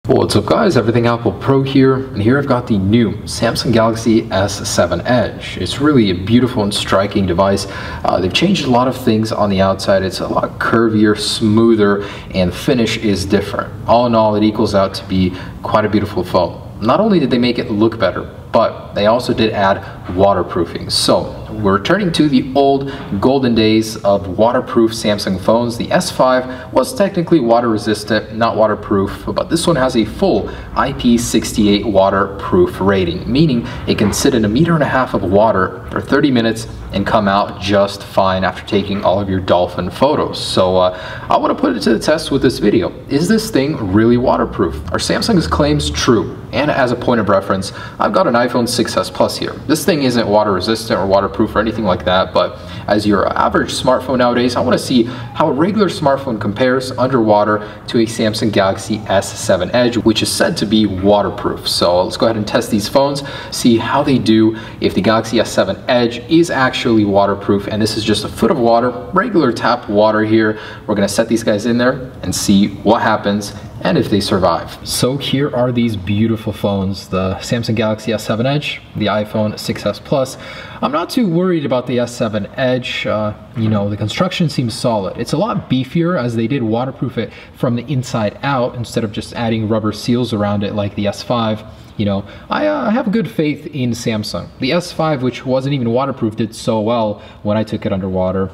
What's up guys, Everything Apple Pro here, and here I've got the new Samsung Galaxy S7 Edge. It's really a beautiful and striking device. They've changed a lot of things on the outside. It's a lot curvier, smoother, and the finish is different. All in all, it equals out to be quite a beautiful phone. Not only did they make it look better, but they also did add waterproofing. So we're returning to the old golden days of waterproof Samsung phones. The S5 was technically water resistant, not waterproof, but this one has a full IP68 waterproof rating, meaning it can sit in 1.5 meters of water for 30 minutes and come out just fine after taking all of your dolphin photos. So I want to put it to the test with this video. Is this thing really waterproof? Are Samsung's claims true? And as a point of reference, I've got an iPhone 6s Plus here. This thing isn't water resistant or waterproof or anything like that, but as your average smartphone nowadays, I want to see how a regular smartphone compares underwater to a Samsung Galaxy S7 Edge, which is said to be waterproof. So let's go ahead and test these phones, see how they do, if the Galaxy S7 Edge is actually waterproof, and this is just a foot of water, regular tap water here. We're going to set these guys in there and see what happens and if they survive. So here are these beautiful phones, the Samsung Galaxy S7 Edge, the iPhone 6s Plus. I'm not too worried about the S7 Edge. You know, the construction seems solid. It's a lot beefier as they did waterproof it from the inside out instead of just adding rubber seals around it like the S5. You know, I have good faith in Samsung. The S5, which wasn't even waterproof, did so well when I took it underwater.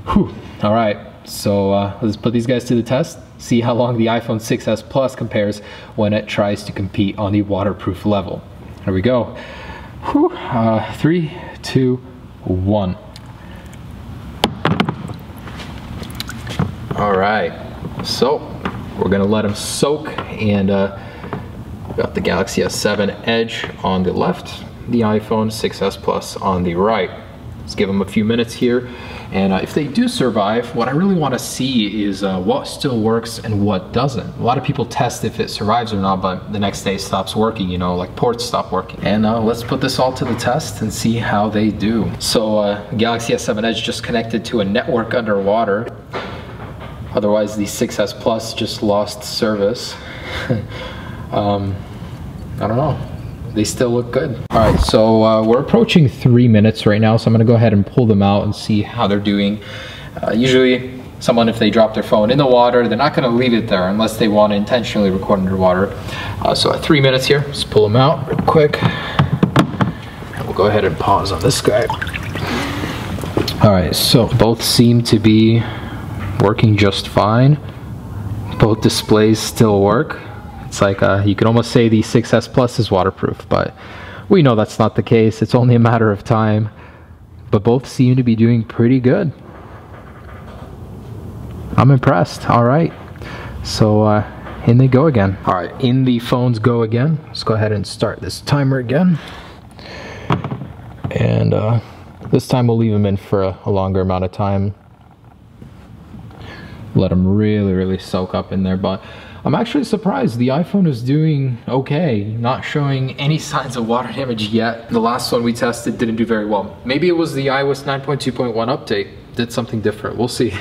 Whew. All right, so let's put these guys to the test. See how long the iPhone 6s Plus compares when it tries to compete on the waterproof level. Here we go. Whew. 3, 2, 1. All right, so we're gonna let them soak, and got the Galaxy S7 Edge on the left, the iPhone 6s Plus on the right. Let's give them a few minutes here, and if they do survive, what I really want to see is what still works and what doesn't. A lot of people test if it survives or not, but the next day it stops working, you know, like ports stop working. And let's put this all to the test and see how they do. So Galaxy S7 Edge just connected to a network underwater. Otherwise the 6s Plus just lost service. I don't know. They still look good. All right, so we're approaching 3 minutes right now, so I'm gonna go ahead and pull them out and see how they're doing. Usually, someone, if they drop their phone in the water, they're not gonna leave it there unless they want to intentionally record underwater. So at 3 minutes here, let's pull them out real quick. And we'll go ahead and pause on this guy. All right, so both seem to be working just fine. Both displays still work. It's like you could almost say the 6s Plus is waterproof, but we know that's not the case. It's only a matter of time. But both seem to be doing pretty good. I'm impressed. All right. So in they go again. All right, in the phones go again. Let's go ahead and start this timer again. And this time we'll leave them in for a longer amount of time. Let them really soak up in there, but I'm actually surprised. The iPhone is doing okay, not showing any signs of water damage yet. The last one we tested didn't do very well. Maybe it was the iOS 9.2.1 update did something different, we'll see.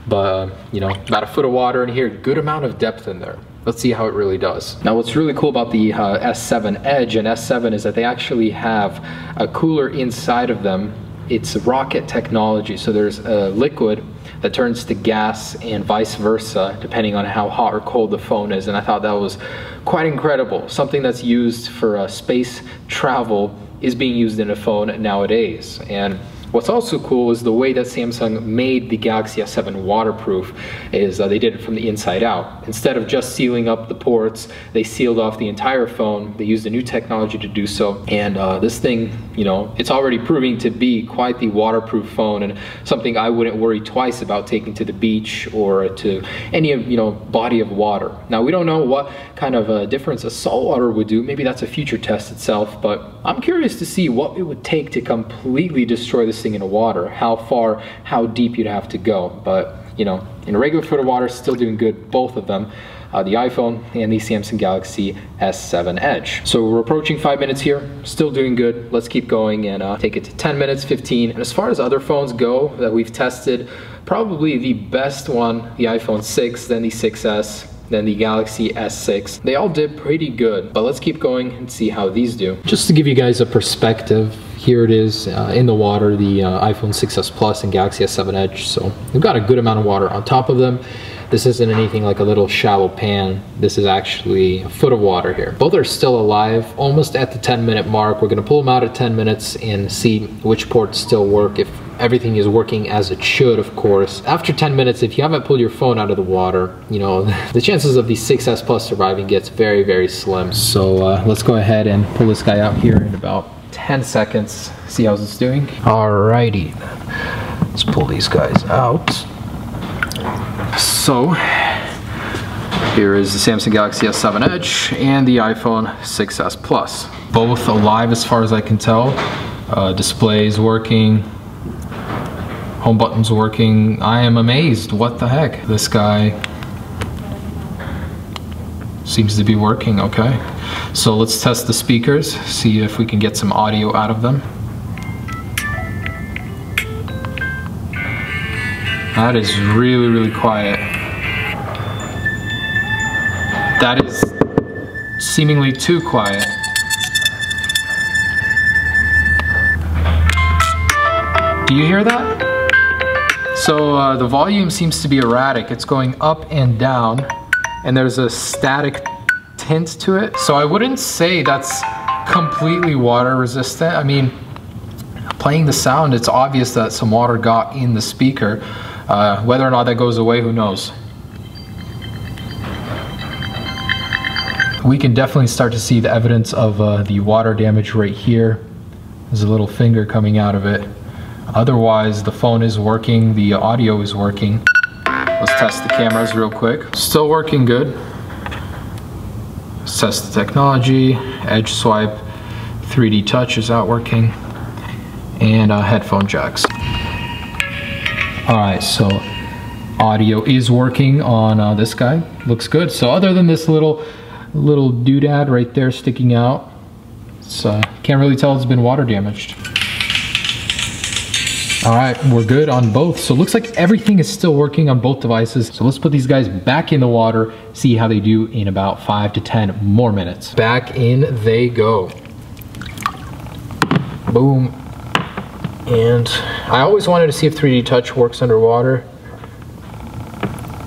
But you know, about a foot of water in here, good amount of depth in there. Let's see how it really does. Now what's really cool about the S7 Edge and S7 is that they actually have a cooler inside of them. It's rocket technology, so there's a liquid that turns to gas and vice versa depending on how hot or cold the phone is, and I thought that was quite incredible. Something that's used for space travel is being used in a phone nowadays. And what's also cool is the way that Samsung made the Galaxy S7 waterproof is they did it from the inside out. Instead of just sealing up the ports, they sealed off the entire phone. They used a new technology to do so. And this thing, you know, it's already proving to be quite the waterproof phone, and something I wouldn't worry twice about taking to the beach or to any, you know, body of water. Now we don't know what kind of difference a saltwater would do. Maybe that's a future test itself, but I'm curious to see what it would take to completely destroy this thing in the water, how far, how deep you'd have to go. But you know, in a regular foot of water, still doing good, both of them, the iPhone and the Samsung Galaxy S7 Edge. So we're approaching 5 minutes here, still doing good. Let's keep going and take it to 10 minutes, 15. And as far as other phones go that we've tested, probably the best one, the iPhone 6, then the 6S, then the Galaxy S6. They all did pretty good, but let's keep going and see how these do. Just to give you guys a perspective, here it is in the water, the iPhone 6s Plus and Galaxy S7 Edge. So we've got a good amount of water on top of them. This isn't anything like a little shallow pan. This is actually a foot of water here. Both are still alive, almost at the 10-minute mark. We're gonna pull them out at 10 minutes and see which ports still work, if everything is working as it should, of course. After 10 minutes, if you haven't pulled your phone out of the water, you know, the chances of the 6s Plus surviving gets very, very slim. So let's go ahead and pull this guy out here in about 10 seconds. See how it's doing. Alrighty, let's pull these guys out. So here is the Samsung Galaxy S7 Edge and the iPhone 6s Plus. Both alive as far as I can tell. Display is working. Home button's working. I am amazed. What the heck? This guy seems to be working okay. So let's test the speakers, see if we can get some audio out of them. That is really, really quiet. That is seemingly too quiet. Do you hear that? So the volume seems to be erratic. It's going up and down, and there's a static tint to it. So I wouldn't say that's completely water resistant. I mean, playing the sound, it's obvious that some water got in the speaker. Whether or not that goes away, who knows? We can definitely start to see the evidence of the water damage right here. There's a little finger coming out of it. Otherwise, the phone is working, the audio is working. Let's test the cameras real quick. Still working good. Let's test the technology. Edge swipe, 3D touch is out working, and headphone jacks. Alright, so audio is working on this guy. Looks good. So other than this little doodad right there sticking out, can't really tell it's been water damaged. Alright, we're good on both. So it looks like everything is still working on both devices. So let's put these guys back in the water, see how they do in about 5 to 10 more minutes. Back in they go. Boom. And I always wanted to see if 3D touch works underwater.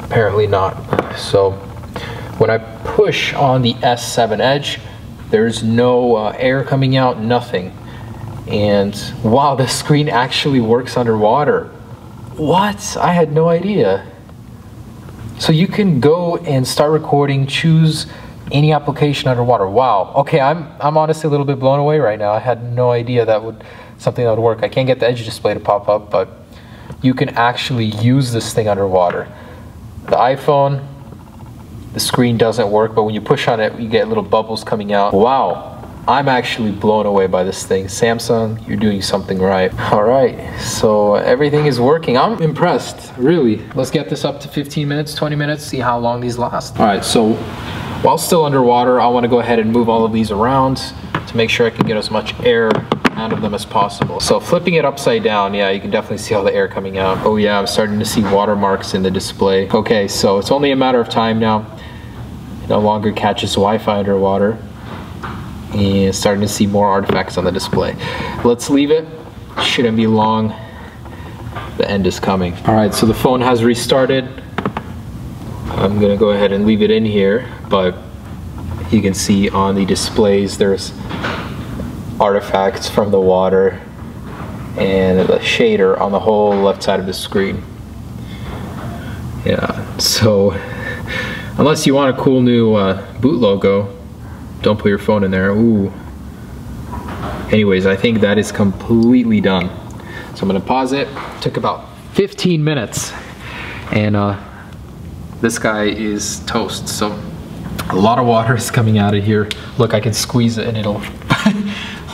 Apparently not. So when I push on the S7 Edge, there's no air coming out, nothing. And wow, the screen actually works underwater. What? I had no idea. So you can go and start recording, choose any application underwater. Wow. Okay, I'm honestly a little bit blown away right now. I had no idea that would something that would work. I can't get the Edge display to pop up, but you can actually use this thing underwater. The iPhone, the screen doesn't work, but when you push on it, you get little bubbles coming out. Wow, I'm actually blown away by this thing. Samsung, you're doing something right. All right, so everything is working. I'm impressed, really. Let's get this up to 15 minutes, 20 minutes, see how long these last. All right, so while still underwater, I want to go ahead and move all of these around to make sure I can get as much air out of them as possible. So flipping it upside down, yeah, you can definitely see all the air coming out. Oh yeah, I'm starting to see watermarks in the display. Okay, so it's only a matter of time now. It no longer catches Wi-Fi underwater. And starting to see more artifacts on the display. Let's leave it. Shouldn't be long. The end is coming. All right, so the phone has restarted. I'm gonna go ahead and leave it in here, but you can see on the displays there's artifacts from the water and the shader on the whole left side of the screen. Yeah, so unless you want a cool new boot logo, don't put your phone in there. Ooh. Anyways, I think that is completely done. So I'm gonna pause it. Took about 15 minutes, and this guy is toast. So a lot of water is coming out of here. Look, I can squeeze it and it'll,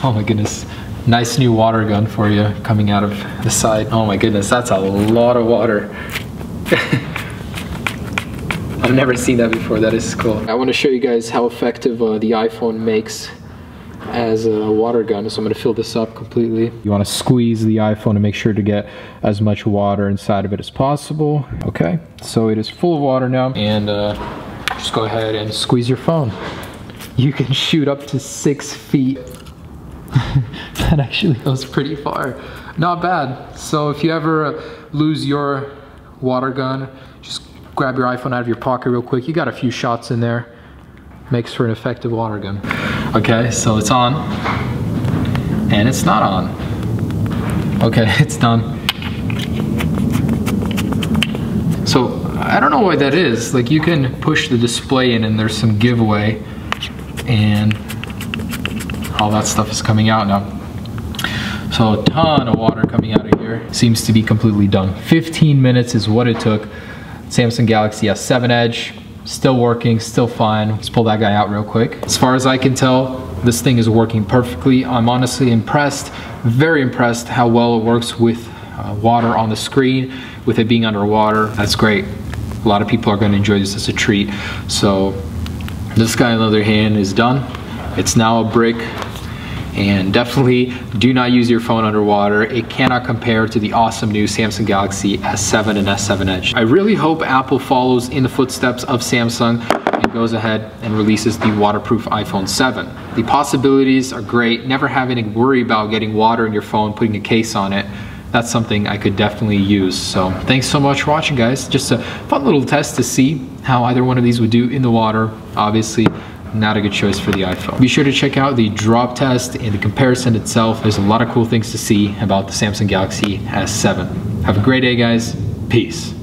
oh my goodness. Nice new water gun for you coming out of the side. Oh my goodness, that's a lot of water. I've never seen that before. That is cool. I want to show you guys how effective the iPhone makes as a water gun. So I'm going to fill this up completely. You want to squeeze the iPhone to make sure to get as much water inside of it as possible. Okay, so it is full of water now, and just go ahead and squeeze your phone. You can shoot up to 6 feet. That actually goes pretty far. Not bad. So if you ever lose your water gun, just grab your iPhone out of your pocket real quick. You got a few shots in there. Makes for an effective water gun. Okay, so it's on. And it's not on. Okay, it's done. So I don't know why that is. Like, you can push the display in and there's some giveaway and all that stuff is coming out now. So a ton of water coming out of here. Seems to be completely done. 15 minutes is what it took. Samsung Galaxy S7 Edge, still working, still fine. Let's pull that guy out real quick. As far as I can tell, this thing is working perfectly. I'm honestly impressed, very impressed how well it works with water on the screen, with it being underwater. That's great. A lot of people are going to enjoy this as a treat. So this guy on the other hand is done. It's now a brick, and definitely do not use your phone underwater. It cannot compare to the awesome new Samsung Galaxy S7 and S7 Edge. I really hope Apple follows in the footsteps of Samsung and goes ahead and releases the waterproof iPhone 7. The possibilities are great. Never having to worry about getting water in your phone, putting a case on it. That's something I could definitely use. So thanks so much for watching, guys. Just a fun little test to see how either one of these would do in the water. Obviously, not a good choice for the iPhone. Be sure to check out the drop test and the comparison itself. There's a lot of cool things to see about the Samsung Galaxy S7. Have a great day, guys. Peace.